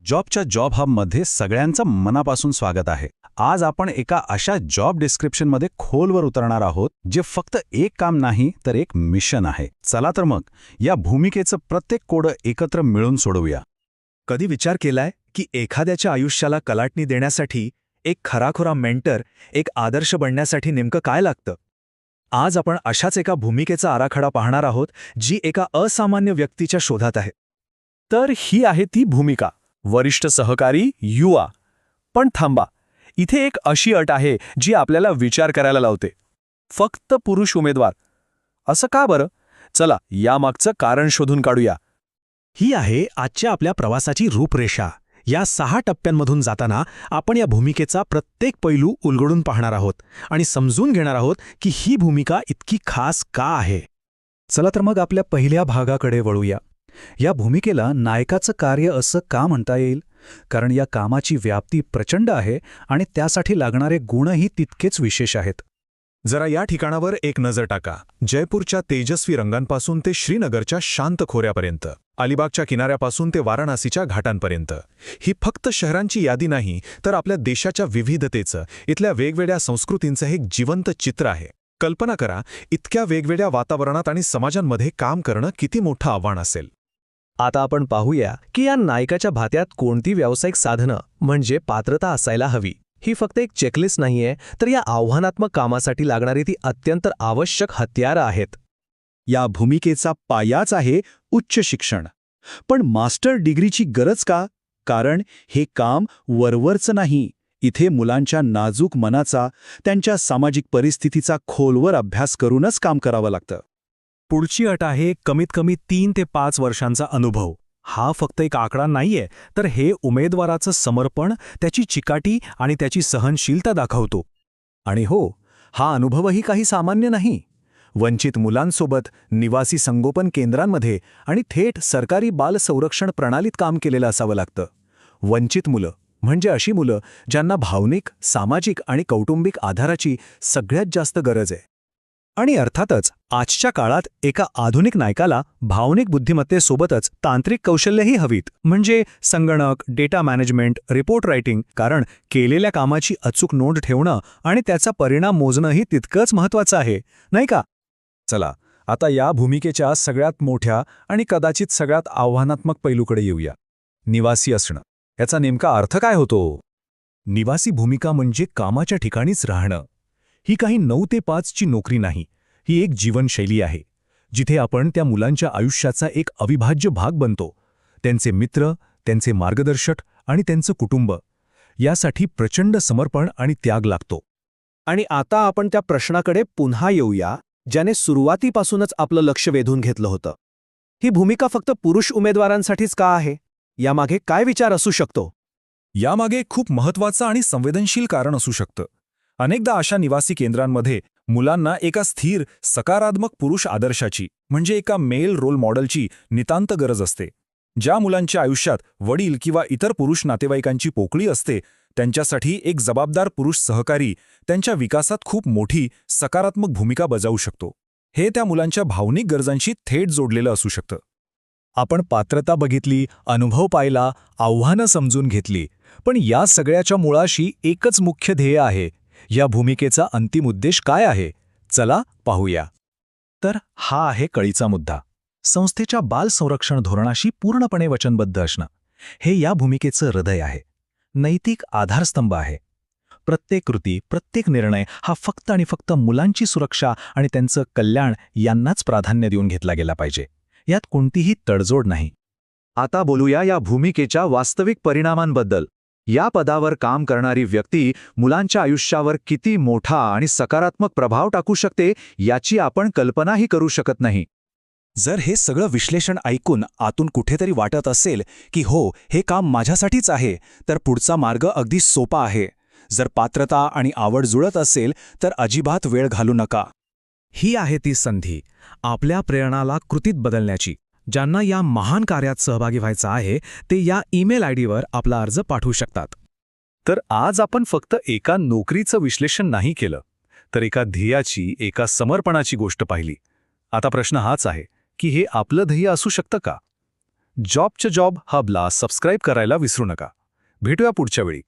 जॉबच्या जॉब हबमध्ये सगळ्यांचं मनापासून स्वागत आहे. आज आपण एका अशा जॉब डिस्क्रिप्शनमध्ये खोलवर उतरणार आहोत जे फक्त एक काम नाही तर एक मिशन आहे. चला तर मग या भूमिकेचं प्रत्येक कोडं एकत्र मिळून सोडवूया. कधी विचार केलाय की एखाद्याच्या आयुष्याला कलाटणी देण्यासाठी एक खराखुरा मेंटर, एक आदर्श बनण्यासाठी नेमकं काय लागतं? आज आपण अशाच एका भूमिकेचा आराखडा पाहणार आहोत जी एका असामान्य व्यक्तीच्या शोधात आहे. तर ही आहे ती भूमिका, वरिष्ठ सहकारी, युवा. पण थांबा, इथे एक अशी अट आहे जी आपल्याला विचार करायला लावते. फक्त पुरुष उमेदवार. असं का बरं? चला यामागचं कारण शोधून काढूया. ही आहे आजच्या आपल्या प्रवासाची रूपरेषा. या 6 टप्प्यांमधून जाताना आपण या भूमिकेचा प्रत्येक पैलू उलगडून पाहणार आहोत आणि समजून घेणार आहोत की ही भूमिका इतकी खास का आहे. चला तर मग आपल्या पहिल्या भागाकडे वळूया. या भूमिकेला नायकाचं कार्य असं का म्हणता येईल? कारण या कामाची व्याप्ती प्रचंड आहे आणि त्यासाठी लागणारे गुणही तितकेच विशेष आहेत. जरा या ठिकाणावर एक नजर टाका. जयपूरच्या तेजस्वी रंगांपासून ते श्रीनगरच्या शांत खोऱ्यापर्यंत, अलिबागच्या किनाऱ्यापासून ते वाराणसीच्या घाटांपर्यंत, ही फक्त शहरांची यादी नाही तर आपल्या देशाच्या विविधतेचं, इथल्या वेगवेगळ्या संस्कृतींचं एक जिवंत चित्र आहे. कल्पना करा, इतक्या वेगवेगळ्या वातावरणात आणि समाजांमध्ये काम करणं किती मोठं आव्हान असेल. आता आपण पाहूया की या नायकाच्या भात्यात कोणती व्यावसायिक साधनं म्हणजे पात्रता असायला हवी. ही फक्त एक चेकलिस्ट नाहीये, तर या आव्हानात्मक कामासाठी लागणारी ती अत्यंत आवश्यक हत्यारं आहेत. या भूमिकेचा पायाच आहे उच्च शिक्षण. पण मास्टर डिग्रीची गरज का? कारण हे काम वरवरचं नाही. इथे मुलांच्या नाजूक मनाचा, त्यांच्या सामाजिक परिस्थितीचा खोलवर अभ्यास करूनच काम करावं लागतं. पुढची अट आहे कमीत कमी 3 ते 5 वर्षांचा अनुभव. हा फक्त एक आकडा नाहीये, तर हे उमेदवाराचं समर्पण, त्याची चिकाटी आणि त्याची सहनशीलता दाखवतो. आणि हो, हा अनुभवही काही सामान्य नाही. वंचित मुलांसोबत निवासी संगोपन केंद्रांमध्ये आणि थेट सरकारी बाल संरक्षण प्रणालीत काम केलेलं असावं लागतं. वंचित मुलं म्हणजे अशी मुलं ज्यांना भावनिक, सामाजिक आणि कौटुंबिक आधाराची सगळ्यात जास्त गरज आहे. आणि अर्थातच आजच्या काळात एका आधुनिक नायकाला भावनिक बुद्धिमत्तेसोबतच तांत्रिक कौशल्यही हवीत. म्हणजे संगणक, डेटा मॅनेजमेंट, रिपोर्ट रायटिंग. कारण केलेल्या कामाची अचूक नोंद ठेवणं आणि त्याचा परिणाम मोजणंही तितकंच महत्त्वाचं आहे, नाही का? चला आता या भूमिकेच्या सगळ्यात मोठ्या आणि कदाचित सगळ्यात आव्हानात्मक पैलूकडे येऊया. निवासी असणं. याचा नेमका अर्थ काय होतो? निवासी भूमिका म्हणजे कामाच्या ठिकाणीच राहणं. ही काही 9 ते 5 ची नोकरी नाही. ही एक जीवनशैली आहे जिथे आपण त्या मुलांच्या आयुष्याचा एक अविभाज्य भाग बनतो. त्यांचे मित्र, त्यांचे मार्गदर्शक आणि त्यांचं कुटुंब यासाठी प्रचंड समर्पण आणि त्याग लागतो. आणि आता आपण त्या प्रश्नाकडे पुन्हा येऊया ज्याने सुरुवातीपासूनच आपलं लक्ष वेधून घेतलं होतं. ही भूमिका फक्त पुरुष उमेदवारांसाठीच का आहे? यामागे काय विचार असू शकतो? यामागे खूप महत्त्वाचं आणि संवेदनशील कारण असू शकतं. अनेकदा अशा निवासी केंद्रांमध्ये मुलांना एका स्थिर, सकारात्मक पुरुष आदर्शाची म्हणजे एका मेल रोल मॉडेलची नितांत गरज असते. ज्या मुलांच्या आयुष्यात वडील किंवा इतर पुरुष नातेवाईकांची पोकळी असते, त्यांच्यासाठी एक जबाबदार पुरुष सहकारी त्यांच्या विकासात खूप मोठी, सकारात्मक भूमिका बजावू शकतो. हे त्या मुलांच्या भावनिक गरजांशी थेट जोडलेलं असू शकतं. आपण पात्रता बघितली, अनुभव पाहिला, आव्हानं समजून घेतली. पण या सगळ्याच्या मुळाशी एकच मुख्य ध्येय आहे. या भूमिकेचा अंतिम उद्देश काय आहे? चला पाहूया. तर हा आहे कळीचा मुद्दा. संस्थेच्या बाल संरक्षण धोरणाशी पूर्णपणे वचनबद्ध असणं हे या भूमिकेचं हृदय आहे. नैतिक आधारस्तंभ आहे. प्रत्येक कृती, प्रत्येक निर्णय हा फक्त आणि फक्त मुलांची सुरक्षा आणि त्यांचं कल्याण यांनाच प्राधान्य देऊन घेतला गेला पाहिजे. यात कोणतीही तडजोड नाही. आता बोलूया या भूमिकेच्या वास्तविक परिणामांबद्दल. या पदावर काम करणारी व्यक्ती मुलांच्या आयुष्यावर किती मोठा आणि सकारात्मक प्रभाव टाकू शकते याची आपण कल्पनाही करू शकत नाही. जर हे सगळं विश्लेषण ऐकून आतून कुठेतरी वाटत असेल की हो, हे काम माझ्यासाठीच आहे, तर पुढचा मार्ग अगदी सोपा आहे. जर पात्रता आणि आवड जुळत असेल तर अजिबात वेळ घालू नका. ही आहे ती संधी आपल्या प्रेरणाला कृतीत बदलण्याची. ज्यांना या महान कार्यात सहभागी व्हायचं आहे ते या ईमेल आयडीवर आपला अर्ज पाठवू शकतात. तर आज आपण फक्त एका नोकरीचं विश्लेषण नाही केलं, तर एका ध्येयाची, एका समर्पणाची गोष्ट पाहिली. आता प्रश्न हाच आहे की हे आपलं ध्येय असू शकतं का? जॉबच्या जॉब हबला सबस्क्राईब करायला विसरू नका. भेटूया पुढच्या वेळी.